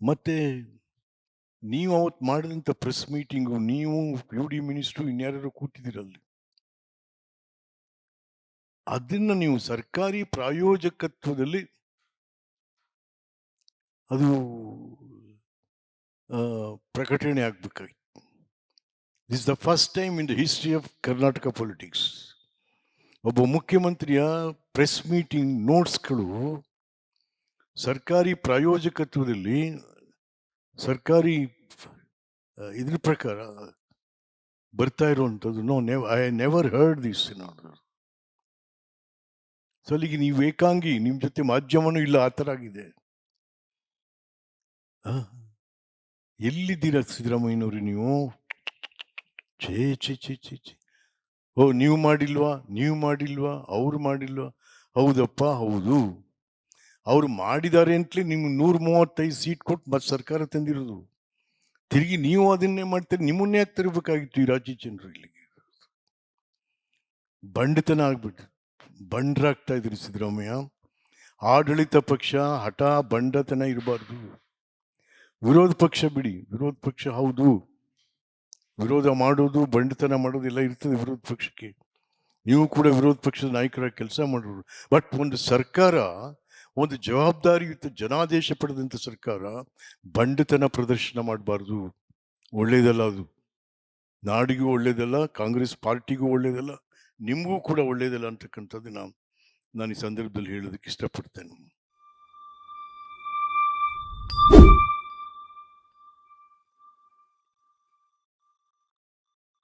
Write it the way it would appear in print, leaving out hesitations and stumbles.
ಮತ್ತೆ ನೀವು ಅವತ್ತು ಮಾಡಿದಂಥ ಪ್ರೆಸ್ ಮೀಟಿಂಗು, ನೀವು ಯುಡಿ ಮಿನಿಸ್ಟ್ರು ಇನ್ಯಾರು ಕೂತಿದ್ದೀರಲ್ಲಿ, ಅದನ್ನ ನೀವು ಸರ್ಕಾರಿ ಪ್ರಾಯೋಜಕತ್ವದಲ್ಲಿ ಅದು ಪ್ರಕಟಣೆ ಆಗ್ಬೇಕಾಗಿತ್ತು. This the first time in the history of Karnataka politics ಒಬ್ಬ ಮುಖ್ಯಮಂತ್ರಿಯ ಪ್ರೆಸ್ ಮೀಟಿಂಗ್ ನೋಟ್ಸ್ಗಳು ಸರ್ಕಾರಿ ಪ್ರಾಯೋಜಕತ್ವದಲ್ಲಿ ಸರ್ಕಾರಿ ಇದ್ರ ಪ್ರಕಾರ ಬರ್ತಾ ಇರುವಂಥದ್ದು. I never heard this. So ಅಲ್ಲಿಗೆ ನೀವು ಏಕಾಂಗಿ, ನಿಮ್ಮ ಜೊತೆ ಮಾಧ್ಯಮನೂ ಇಲ್ಲ, ಆ ಥರ ಆಗಿದೆ. ಎಲ್ಲಿದ್ದೀರಾ ಸಿದ್ದರಾಮಯ್ಯನವರು ನೀವು? ಛೇ ಛೇ ಛೇ ಛೇ ಛೇ. ಓ, ನೀವು ಮಾಡಿಲ್ವಾ, ಅವ್ರು ಮಾಡಿಲ್ವಾ? ಹೌದಪ್ಪ, ಹೌದು, ಅವ್ರು ಮಾಡಿದ್ದಾರೆ ಅಂತಲೇ ನಿಮ್ಗೆ 135 ಸೀಟ್ ಕೊಟ್ಟು ಮತ್ತೆ ಸರ್ಕಾರ ತಂದಿರೋದು. ತಿರುಗಿ ನೀವು ಅದನ್ನೇ ಮಾಡ್ತೀರಿ. ನಿಮ್ಮನ್ನೇ ಯಾಕೆ ತರಬೇಕಾಗಿತ್ತು ಈ ರಾಜ್ಯ ಜನರು? ಇಲ್ಲಿಗೆ ಬಂಡತನ ಆಗ್ಬಿಟ್ಟು ಬಂಡ್ರಾಗ್ತಾ ಇದ್ರಿ ಸಿದ್ದರಾಮಯ್ಯ. ಆಡಳಿತ ಪಕ್ಷ ಹಠ ಬಂಡತನ ಇರಬಾರ್ದು. ವಿರೋಧ ಪಕ್ಷ ಬಿಡಿ, ವಿರೋಧ ಪಕ್ಷ ಹೌದು, ವಿರೋಧ ಮಾಡೋದು ಬಂಡತನ ಮಾಡೋದು ಎಲ್ಲ ಇರ್ತದೆ ವಿರೋಧ ಪಕ್ಷಕ್ಕೆ. ನೀವು ಕೂಡ ವಿರೋಧ ಪಕ್ಷದ ನಾಯಕರಾಗಿ ಕೆಲಸ ಮಾಡೋರು. ಬಟ್ ಒಂದು ಸರ್ಕಾರ, ಒಂದು ಜವಾಬ್ದಾರಿಯುತ ಜನಾದೇಶ ಪಡೆದಂಥ ಸರ್ಕಾರ ಬಂಡತನ ಪ್ರದರ್ಶನ ಮಾಡಬಾರ್ದು. ಒಳ್ಳೇದಲ್ಲ ಅದು, ನಾಡಿಗೂ ಒಳ್ಳೇದಲ್ಲ, ಕಾಂಗ್ರೆಸ್ ಪಾರ್ಟಿಗೂ ಒಳ್ಳೇದಲ್ಲ, ನಿಮಗೂ ಕೂಡ ಒಳ್ಳೇದಲ್ಲ ಅಂತಕ್ಕಂಥದ್ದು ನಾನು ಈ ಸಂದರ್ಭದಲ್ಲಿ ಹೇಳೋದಕ್ಕೆ ಇಷ್ಟಪಡ್ತೇನೆ.